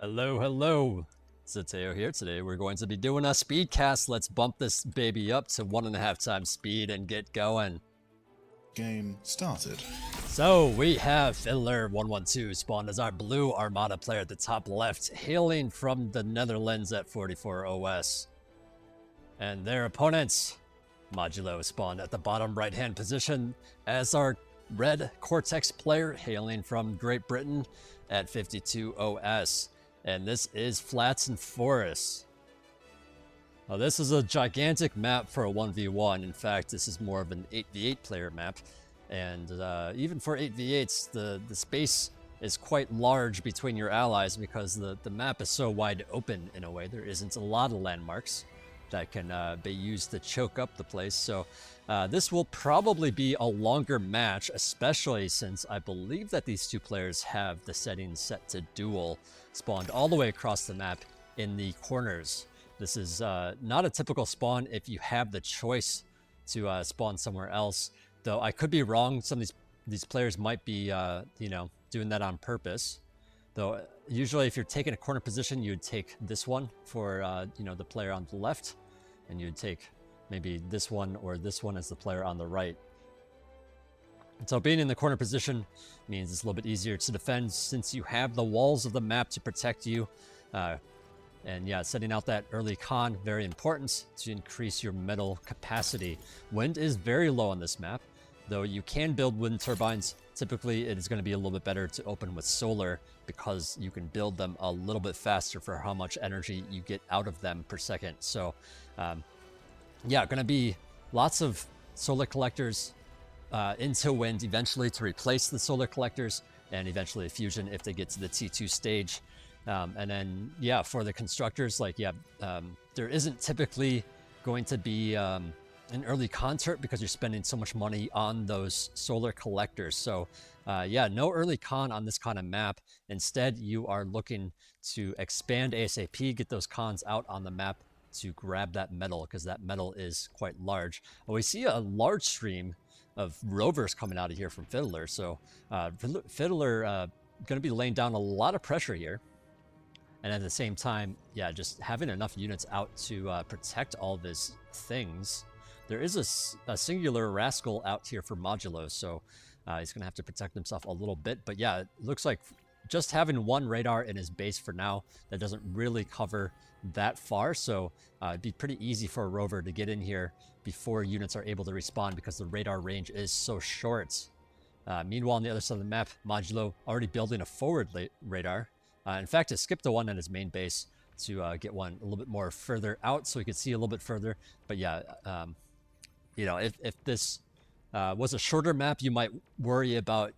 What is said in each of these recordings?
Hello, hello. Zeteo here. Today we're going to be doing a speed cast. Let's bump this baby up to 1.5 times speed and get going. Game started. So we have Fiddler 112 spawned as our blue Armada player at the top left, hailing from the Netherlands at 44 OS. And their opponents, Modulo, spawned at the bottom right hand position as our red Cortex player, hailing from Great Britain at 52 OS. And this is Flats&Forests. Now this is a gigantic map for a 1v1. In fact, this is more of an 8v8 player map. And even for 8v8s, the space is quite large between your allies because the map is so wide open in a way. There isn't a lot of landmarks that can be used to choke up the place. So this will probably be a longer match, especially since I believe that these two players have the settings set to duel, spawned all the way across the map in the corners. This is not a typical spawn if you have the choice to spawn somewhere else, though I could be wrong. Some of these players might be, doing that on purpose. Though usually if you're taking a corner position, you'd take this one for, the player on the left, and you'd take maybe this one or this one as the player on the right. So being in the corner position means it's a little bit easier to defend since you have the walls of the map to protect you. And yeah, setting out that early con, very important to increase your metal capacity. Wind is very low on this map, though you can build wind turbines. Typically, it is going to be a little bit better to open with solar because you can build them a little bit faster for how much energy you get out of them per second. So, yeah, going to be lots of solar collectors into wind eventually to replace the solar collectors, and eventually a fusion if they get to the T2 stage. And then, yeah, for the constructors, there isn't typically going to be an early concert because you're spending so much money on those solar collectors. So, yeah, no early con on this kind of map. Instead, you are looking to expand ASAP, get those cons out on the map to grab that metal because that metal is quite large. Well, we see a large stream of rovers coming out of here from Fiddler. So, Fiddler going to be laying down a lot of pressure here. And at the same time, yeah, just having enough units out to protect all of his things. There is a singular rascal out here for Modulo, so he's going to have to protect himself a little bit. But yeah, it looks like just having one radar in his base for now, that doesn't really cover that far. So it'd be pretty easy for a rover to get in here before units are able to respawn because the radar range is so short. Meanwhile, on the other side of the map, Modulo already building a forward radar. In fact, it skipped the one at his main base to get one a little bit more further out so he could see a little bit further. But yeah, if this was a shorter map, you might worry about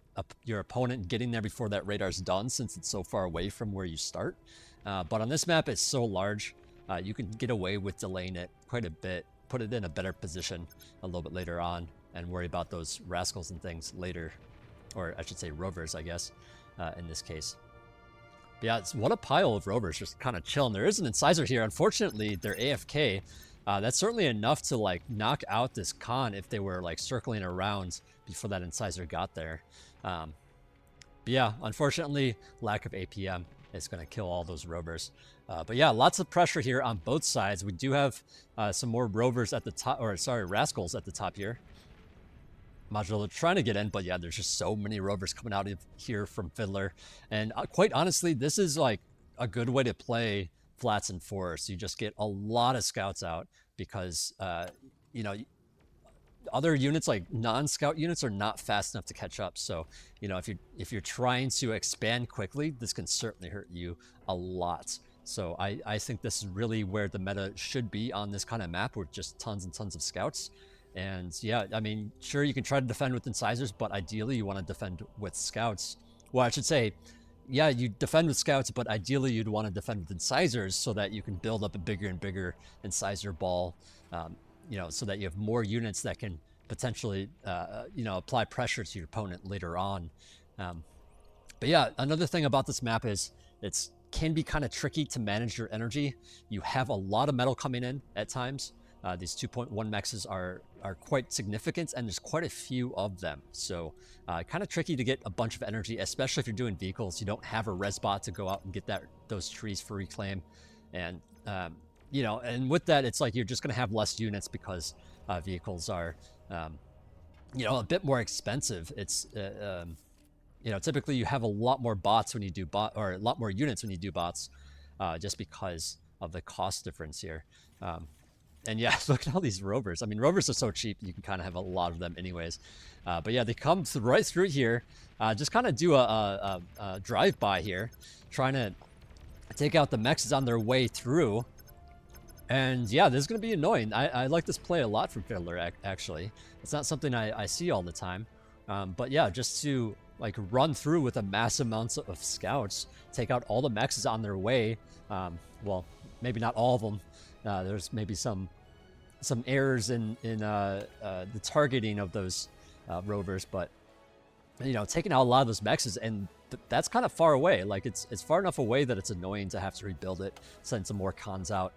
your opponent getting there before that radar's done since it's so far away from where you start. But on this map, it's so large, you can get away with delaying it quite a bit, put it in a better position a little bit later on, and worry about those rascals and things later. Or I should say rovers, I guess, in this case. But yeah, what a pile of rovers just kind of chilling. There is an incisor here. Unfortunately, they're AFK. That's certainly enough to like knock out this con if they were like circling around before that incisor got there. But yeah, unfortunately, lack of APM is going to kill all those rovers. But yeah, lots of pressure here on both sides. We do have some more rovers at the top, or sorry, rascals at the top here. Modulo trying to get in, but yeah, there's just so many rovers coming out of here from Fiddler. And quite honestly, this is like a good way to play Flats&Forests. You just get a lot of scouts out because, other units like non-scout units are not fast enough to catch up. So, if you're trying to expand quickly, this can certainly hurt you a lot. So I think this is really where the meta should be on this kind of map with just tons and tons of scouts. And yeah, I mean, sure, you can try to defend with incisors, but ideally you want to defend with scouts. Well, I should say, yeah, you defend with scouts, but ideally you'd want to defend with incisors so that you can build up a bigger and bigger incisor ball, so that you have more units that can potentially, apply pressure to your opponent later on. But yeah, another thing about this map is it can be kind of tricky to manage your energy. You have a lot of metal coming in at times. These 2.1 mexes are quite significant, and there's quite a few of them. So kind of tricky to get a bunch of energy, especially if you're doing vehicles. You don't have a res bot to go out and get those trees for reclaim. And, you know, and with that, it's like you're just going to have less units because vehicles are, you know, a bit more expensive. It's, you know, typically you have a lot more bots when you do or a lot more units when you do bots, just because of the cost difference here. And yeah, look at all these rovers. I mean, rovers are so cheap, you can kind of have a lot of them anyways. But yeah, they come right through here, just kind of do a drive-by here, trying to take out the mechs on their way through. And yeah, this is going to be annoying. I like this play a lot from Fiddler, actually. It's not something I see all the time. But yeah, just to like run through with a massive amounts of scouts, take out all the mechs on their way. Well, maybe not all of them. There's maybe some errors in the targeting of those rovers, but you know, taking out a lot of those mechs, and that's kind of far away. Like it's far enough away that it's annoying to have to rebuild it, send some more cons out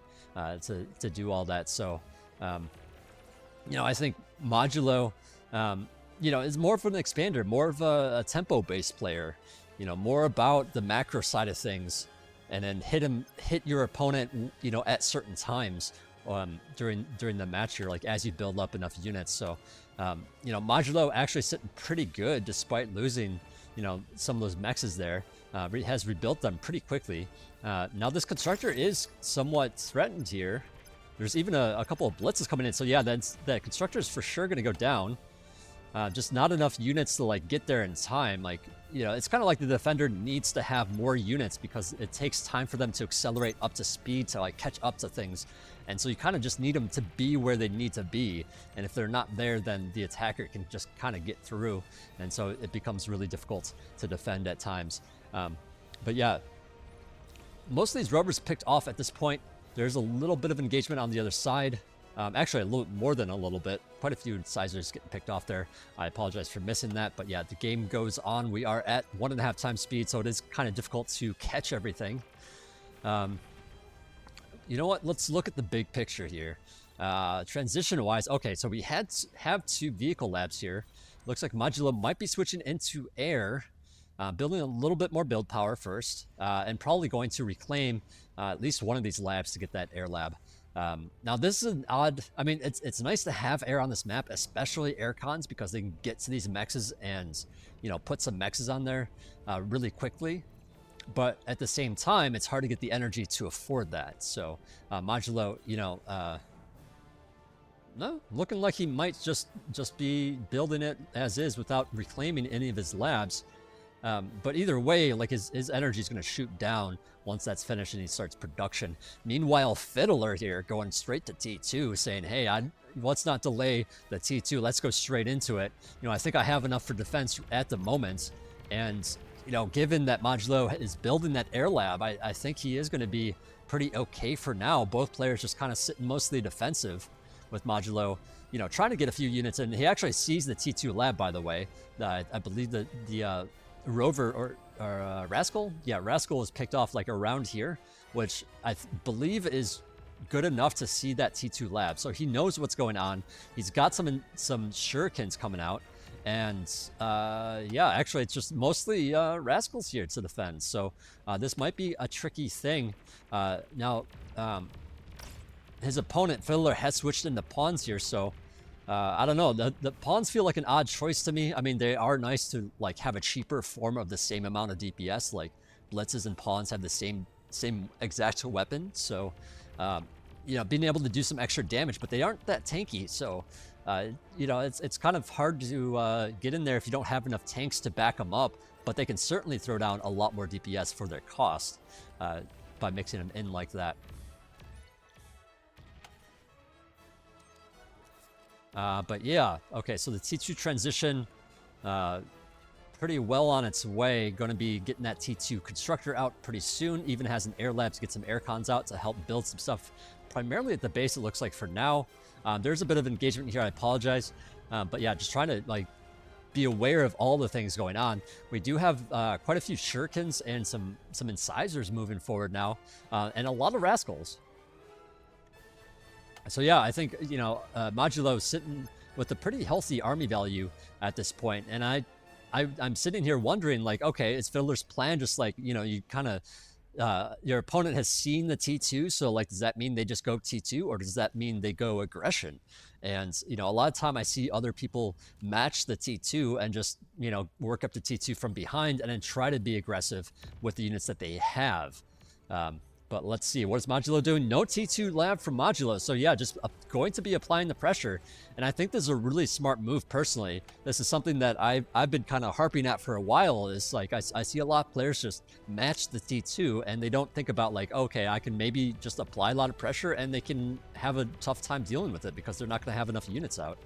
to do all that. So you know, I think Modulo, you know, is more of an expander, more of a tempo-based player. You know, more about the macro side of things, and then hit your opponent, you know, at certain times during the match here, like as you build up enough units. So, you know, Modulo actually sitting pretty good despite losing, you know, some of those mexes there. Has rebuilt them pretty quickly. Now this constructor is somewhat threatened here. There's even a couple of blitzes coming in. So yeah, that constructor is for sure going to go down. Just not enough units to like get there in time. Like, you know, it's kind of like the defender needs to have more units because it takes time for them to accelerate up to speed to like catch up to things. And so you kind of just need them to be where they need to be. And if they're not there, then the attacker can just kind of get through. And so it becomes really difficult to defend at times. But yeah, most of these rovers picked off at this point. There's a little bit of engagement on the other side. Actually, a little more than a little bit. Quite a few incisors getting picked off there. I apologize for missing that, but yeah, the game goes on. We are at 1.5 times speed, so it is kind of difficult to catch everything. You know what? Let's look at the big picture here. Transition-wise, okay, so we have 2 vehicle labs here. Looks like Modulo might be switching into air, building a little bit more build power first, and probably going to reclaim at least one of these labs to get that air lab. Now this is an odd, I mean, it's nice to have air on this map, especially air cons, because they can get to these mexes and, you know, put some mexes on there really quickly. But at the same time, it's hard to get the energy to afford that. So Modulo, you know, no, looking like he might just be building it as is without reclaiming any of his labs. But either way, like his energy is going to shoot down once that's finished and he starts production. Meanwhile, Fiddler here going straight to T2, saying, hey, let's not delay the T2. Let's go straight into it. You know, I think I have enough for defense at the moment. And, you know, given that Modulo is building that air lab, I think he is going to be pretty okay for now. Both players just kind of sitting mostly defensive, with Modulo, you know, trying to get a few units in. He actually sees the T2 lab, by the way. I believe that the rover or Rascal, yeah, Rascal is picked off like around here, which I believe is good enough to see that T2 lab. So he knows what's going on. He's got some shurikens coming out, and yeah, actually it's just mostly Rascals here to defend. So this might be a tricky thing. Now his opponent Fiddler has switched into pawns here, so I don't know. The pawns feel like an odd choice to me. I mean, they are nice to like have a cheaper form of the same amount of DPS. Like blitzes and pawns have the same exact weapon, so you know, being able to do some extra damage, but they aren't that tanky. So you know, it's kind of hard to get in there if you don't have enough tanks to back them up. But they can certainly throw down a lot more DPS for their cost by mixing them in like that. But yeah, okay, so the T2 transition, pretty well on its way. Going to be getting that T2 constructor out pretty soon. Even has an air lab to get some air cons out to help build some stuff, primarily at the base, it looks like for now. There's a bit of engagement here, I apologize. But yeah, just trying to like be aware of all the things going on. We do have quite a few shurikens and some incisors moving forward now, and a lot of rascals. So yeah, I think, you know, Modulo sitting with a pretty healthy army value at this point, and I'm sitting here wondering, like, okay, is Fiddler's plan just like, you know, you kind of your opponent has seen the T2, so like, does that mean they just go T2, or does that mean they go aggression? And you know, a lot of time I see other people match the T2 and just, you know, work up the T2 from behind and then try to be aggressive with the units that they have. But let's see, what is Modulo doing? No T2 lab from Modulo. So yeah, just going to be applying the pressure. And I think this is a really smart move personally. This is something that I've been kind of harping at for a while. Is like, I see a lot of players just match the T2 and they don't think about like, okay, I can maybe just apply a lot of pressure and they can have a tough time dealing with it because they're not going to have enough units out.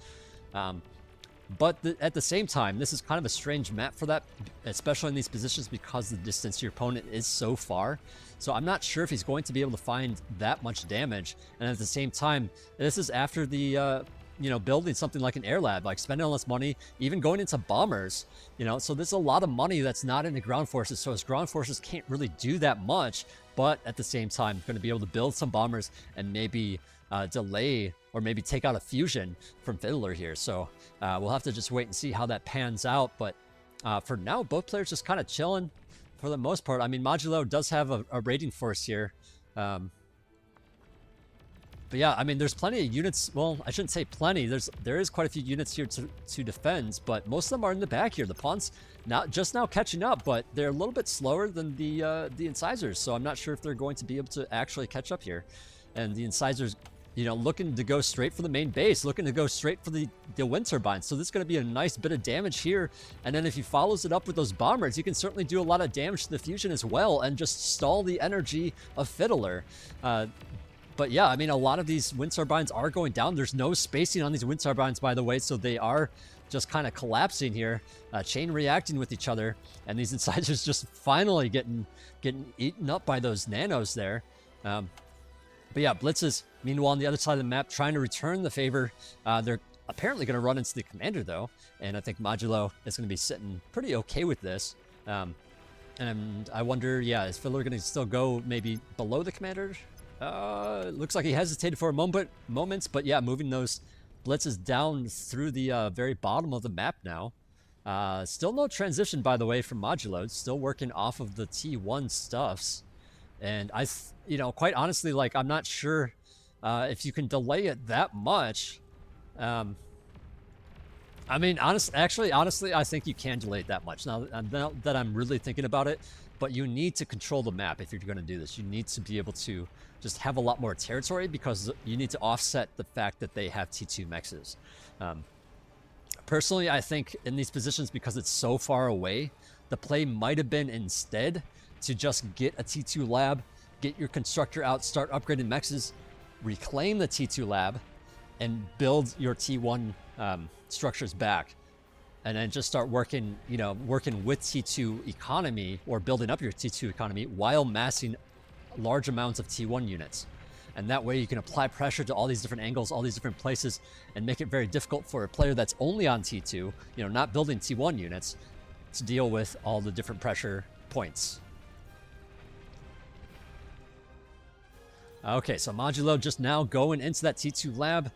But at the same time, this is kind of a strange map for that, especially in these positions because the distance to your opponent is so far. So I'm not sure if he's going to be able to find that much damage. And at the same time, this is after the, you know, building something like an air lab, like spending all this money, even going into bombers, you know, so there's a lot of money that's not in the ground forces. So his ground forces can't really do that much, but at the same time, going to be able to build some bombers and maybe delay or maybe take out a fusion from Fiddler here. So we'll have to just wait and see how that pans out. But for now, both players just kind of chilling for the most part. I mean, Modulo does have a raiding force here. But yeah, I mean, there's plenty of units. Well, I shouldn't say plenty. There is quite a few units here to defend, but most of them are in the back here. The pawns just now catching up, but they're a little bit slower than the incisors. So I'm not sure if they're going to be able to actually catch up here. And the incisors, you know, looking to go straight for the main base, looking to go straight for the wind turbine. So this is going to be a nice bit of damage here. And then if he follows it up with those bombers, you can certainly do a lot of damage to the fusion as well and just stall the energy of Fiddler. But yeah, I mean, a lot of these wind turbines are going down. There's no spacing on these wind turbines, by the way, so they are just kind of collapsing here, chain reacting with each other. And these incisors just finally getting eaten up by those nanos there. But yeah, blitzes, meanwhile, on the other side of the map, trying to return the favor. They're apparently going to run into the commander, though. And I think Modulo is going to be sitting pretty okay with this. And I wonder, yeah, is Fiddler going to still go maybe below the commander? It looks like he hesitated for a moment, but yeah, moving those blitzes down through the very bottom of the map now. Still no transition, by the way, from Modulo. It's still working off of the T1 stuffs. And you know, quite honestly, like, I'm not sure if you can delay it that much. I mean, honestly, I think you can delay it that much. Now that I'm really thinking about it, but you need to control the map if you're going to do this. You need to be able to just have a lot more territory because you need to offset the fact that they have T2 mexes. Personally, I think in these positions, because it's so far away, the play might have been instead to just get a T2 lab, get your constructor out, start upgrading mexes, reclaim the T2 lab, and build your T1 structures back. And then just start working, you know, working with T2 economy or building up your T2 economy while massing large amounts of T1 units. And that way you can apply pressure to all these different angles, all these different places, and make it very difficult for a player that's only on T2, you know, not building T1 units, to deal with all the different pressure points. Okay, so Modulo just now going into that T2 lab.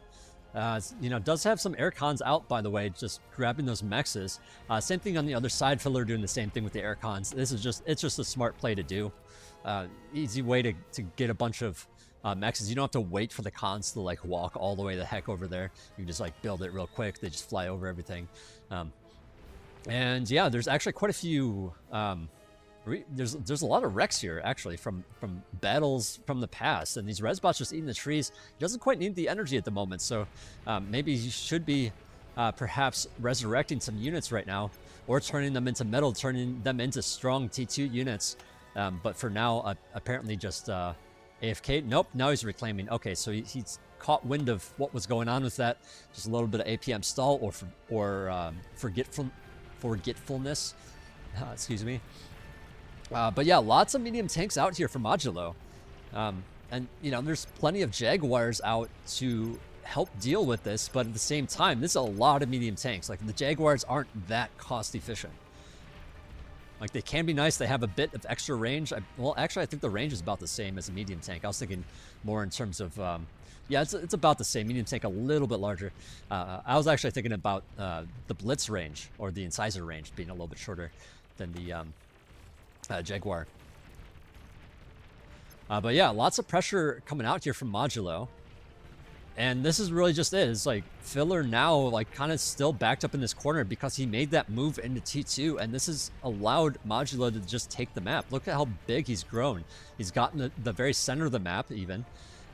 You know, does have some air cons out, by the way, just grabbing those mexes. Same thing on the other side, Fiddler doing the same thing with the air cons. This is it's just a smart play to do. Easy way to get a bunch of mexes. You don't have to wait for the cons to like walk all the way the heck over there. You can just like build it real quick. They just fly over everything. And yeah, there's actually quite a few there's a lot of wrecks here actually from battles from the past, and these Resbots just eating the trees. He doesn't quite need the energy at the moment, so maybe you should be perhaps resurrecting some units right now, or turning them into metal, turning them into strong T2 units. But for now, apparently just AFK. Nope, now he's reclaiming. Okay, so he's caught wind of what was going on with that. Just a little bit of APM stall or forgetfulness. Excuse me. But yeah, lots of medium tanks out here for Modulo. And, you know, there's plenty of Jaguars out to help deal with this, but at the same time, this is a lot of medium tanks. Like, the Jaguars aren't that cost efficient. Like, they can be nice. They have a bit of extra range. Well, actually, I think the range is about the same as a medium tank. I was thinking more in terms of Yeah, it's about the same. You need to take a little bit larger. I was actually thinking about the Blitz range or the Incisor range being a little bit shorter than the Jaguar. But yeah, lots of pressure coming out here from Modulo. And this is really just it. It's like Fiddler now like kind of still backed up in this corner because he made that move into T2, and this has allowed Modulo to just take the map. Look at how big he's grown. He's gotten the very center of the map even.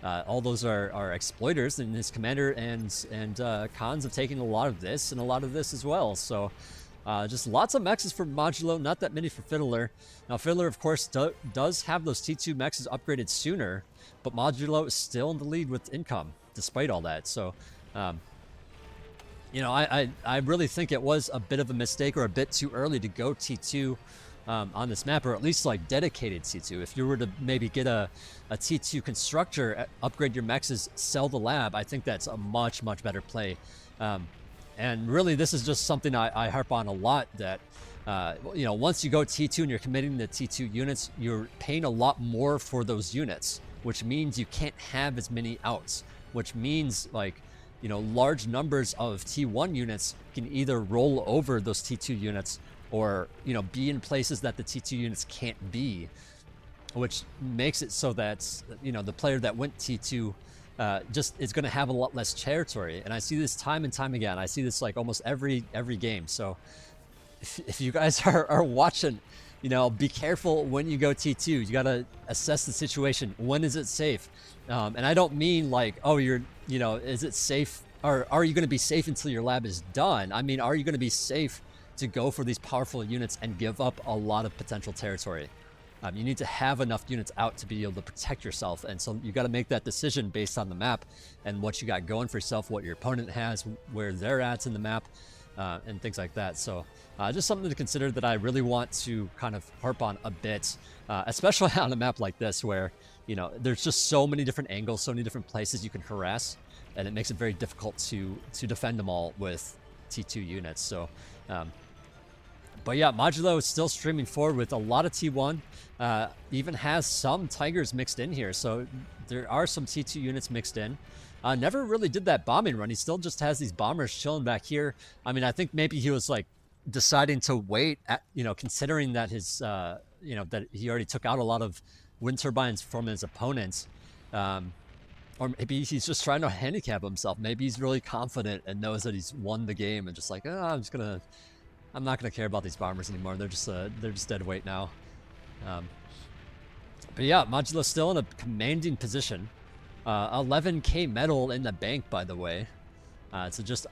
All those are exploiters, and his commander and Khans have taken a lot of this and a lot of this as well. So just lots of mexes for Modulo, not that many for Fiddler. Now Fiddler, of course, does have those T2 mexes upgraded sooner, but Modulo is still in the lead with income, despite all that. So, you know, I really think it was a bit of a mistake or a bit too early to go T2 on this map, or at least like dedicated T2. If you were to maybe get a T2 constructor, upgrade your mexes, sell the lab, I think that's a much better play. And really, this is just something I harp on a lot, that you know, once you go T2 and you're committing the T2 units, you're paying a lot more for those units, which means you can't have as many outs, which means, like, you know, large numbers of T1 units can either roll over those T2 units or, you know, be in places that the T2 units can't be, which makes it so that, you know, the player that went T2 just is going to have a lot less territory. And I see this time and time again. I see this like almost every game. So if you guys are watching, you know, be careful when you go T2. You got to assess the situation. When is it safe? And I don't mean like, oh, you know, is it safe, or are you going to be safe until your lab is done? I mean, are you going to be safe to go for these powerful units and give up a lot of potential territory? You need to have enough units out to be able to protect yourself. And so you got to make that decision based on the map and what you got going for yourself, what your opponent has, where they're at in the map, and things like that. So just something to consider that I really want to kind of harp on a bit, especially on a map like this where, you know, there's just so many different angles, so many different places you can harass, and it makes it very difficult to defend them all with T2 units. So, but yeah, Modulo is still streaming forward with a lot of T1, even has some Tigers mixed in here. So there are some T2 units mixed in. Never really did that bombing run. He still just has these bombers chilling back here. I mean, I think maybe he was like deciding to wait, you know, considering that his, you know, that he already took out a lot of wind turbines from his opponents. Or maybe he's just trying to handicap himself. Maybe he's really confident and knows that he's won the game and just like, oh, I'm not gonna care about these bombers anymore. They're just dead weight now. But yeah, Modulo's still in a commanding position. 11k metal in the bank, by the way. So just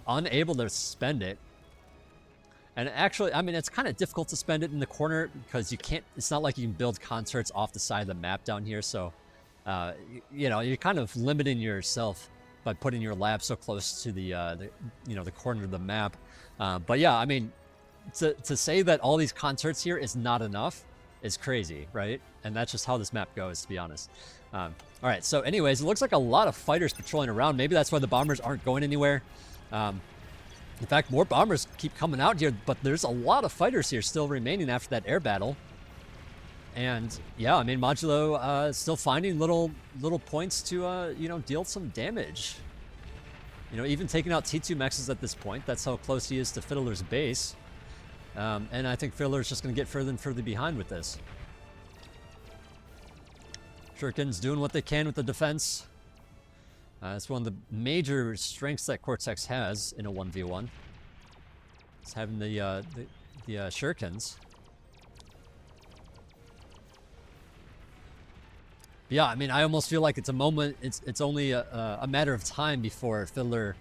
unable to spend it. And actually, I mean, it's kind of difficult to spend it in the corner because you can't. It's not like you can build concerts off the side of the map down here. So, you know, you're kind of limiting yourself by putting your lab so close to the you know, the corner of the map. But yeah, I mean, to say that all these concerts here is not enough is crazy, right? And that's just how this map goes, to be honest. All right, so anyways, it looks like a lot of fighters patrolling around. Maybe that's why the bombers aren't going anywhere. In fact, more bombers keep coming out here, but there's a lot of fighters here still remaining after that air battle. And yeah, I mean, Modulo still finding little points to, you know, deal some damage. You know, even taking out T2 mexes at this point. That's how close he is to Fiddler's base. And I think Fiddler's just going to get further and further behind with this. Shuriken's doing what they can with the defense. It's one of the major strengths that Cortex has in a 1v1. It's having the Shurikens. Yeah, I mean, I almost feel like it's a moment. It's only a matter of time before Fiddler,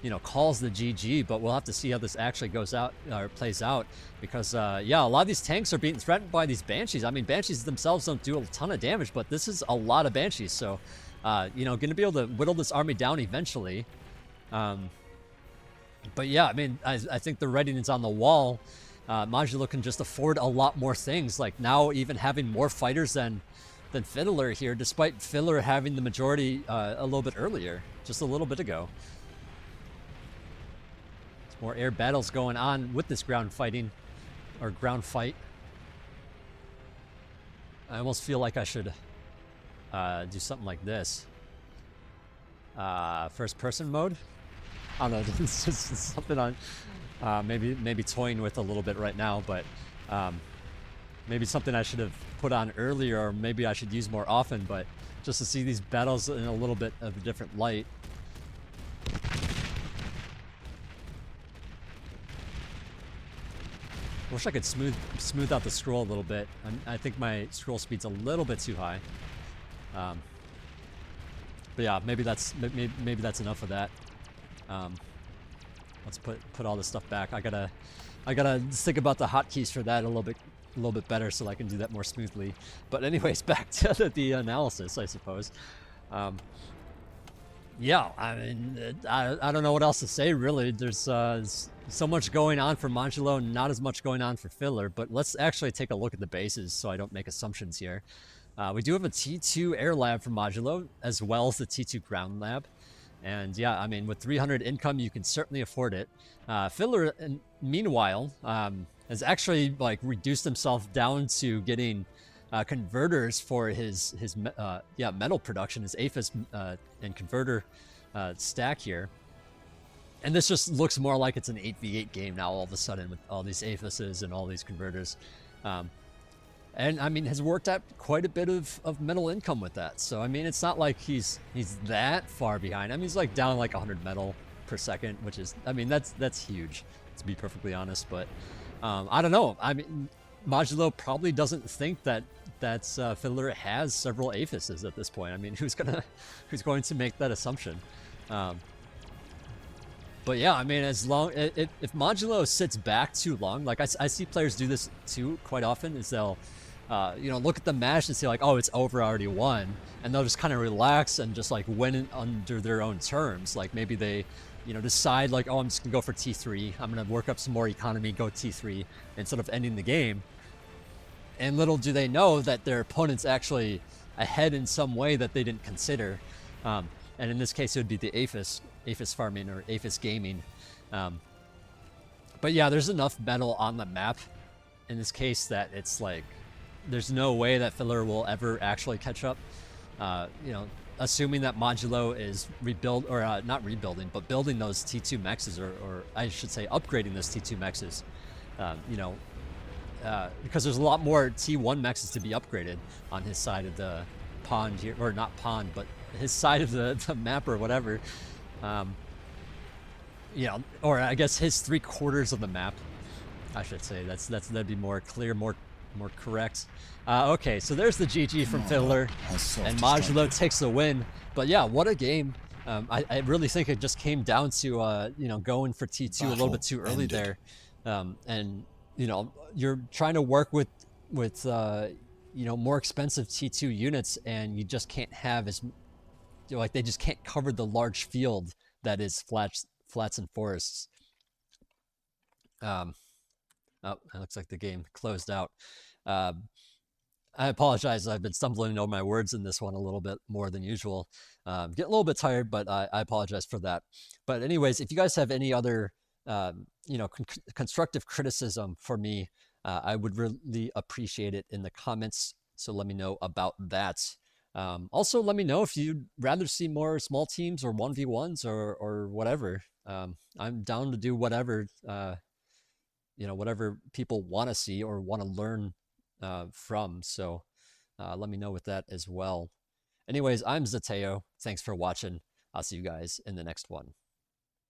you know, calls the GG. But we'll have to see how this actually goes out or plays out, because yeah, a lot of these tanks are being threatened by these Banshees. I mean, Banshees themselves don't do a ton of damage, but this is a lot of Banshees. So, you know, going to be able to whittle this army down eventually. But yeah, I mean, I think the readiness on the wall. Modulo can just afford a lot more things. Like now, even having more fighters than Fiddler here, despite Fiddler having the majority a little bit earlier, just a little bit ago. There's more air battles going on with this ground fighting, or ground fight. I almost feel like I should do something like this. first person mode. I don't know. It's just something on maybe toying with a little bit right now, but maybe something I should have put on earlier, or maybe I should use more often. But just to see these battles in a little bit of a different light. Wish I could smooth out the scroll a little bit. I think my scroll speed's a little bit too high. But yeah, maybe that's enough of that. Let's put all this stuff back. I gotta think about the hotkeys for that a little bit better, so I can do that more smoothly. But anyways, back to the analysis, I suppose. Yeah, I mean, I don't know what else to say, really. There's so much going on for Modulo, not as much going on for Fiddler, but let's actually take a look at the bases so I don't make assumptions here. We do have a T2 air lab for Modulo, as well as the T2 ground lab. And yeah, I mean, with 300 income, you can certainly afford it. Fiddler, meanwhile, has actually like reduced himself down to getting converters for his metal production, his aphis and converter stack here. And this just looks more like it's an 8v8 game now all of a sudden, with all these aphises and all these converters. And I mean, has worked out quite a bit of metal income with that. So I mean, it's not like he's that far behind. I mean, he's like down like 100 metal per second, which is, I mean, that's huge, to be perfectly honest. But I don't know. I mean, Modulo probably doesn't think that Fiddler has several aphises at this point. I mean, who's going to make that assumption? But yeah, I mean, as long if Modulo sits back too long, like I see players do this too quite often, is they'll look at the match and say like, oh, it's over, I already won, and they'll just kind of relax and just like win under their own terms. Like maybe they decide like, oh, I'm just gonna go for T3, I'm gonna work up some more economy, go T3 instead of ending the game. And little do they know that their opponent's actually ahead in some way that they didn't consider. And in this case, it would be the aphis farming or aphis gaming. But yeah, there's enough metal on the map in this case that it's like there's no way that Fiddler will ever actually catch up. Assuming that Modulo is not rebuilding, but building those T2 mexes, or I should say upgrading those T2 mexes. Because there's a lot more T1 mexes to be upgraded on his side of the pond here, or not pond, but his side of the map or whatever. Or I guess his 3/4 of the map, I should say. That'd be more clear, more correct. Okay, so there's the GG from Fiddler, and Modulo takes the win. But yeah, what a game. I really think it just came down to going for T2 a little bit too early there. And you're trying to work with more expensive T2 units, and you just can't have they just can't cover the large field that is flats and forests. Oh, it looks like the game closed out. I apologize. I've been stumbling over my words in this one a little bit more than usual. Getting a little bit tired, but I apologize for that. But anyways, if you guys have any other constructive criticism for me, I would really appreciate it in the comments. So let me know about that. Also, let me know if you'd rather see more small teams or 1v1s or whatever. I'm down to do whatever, whatever people want to see or want to learn from. So let me know with that as well. Anyways, I'm Zeteo. Thanks for watching. I'll see you guys in the next one.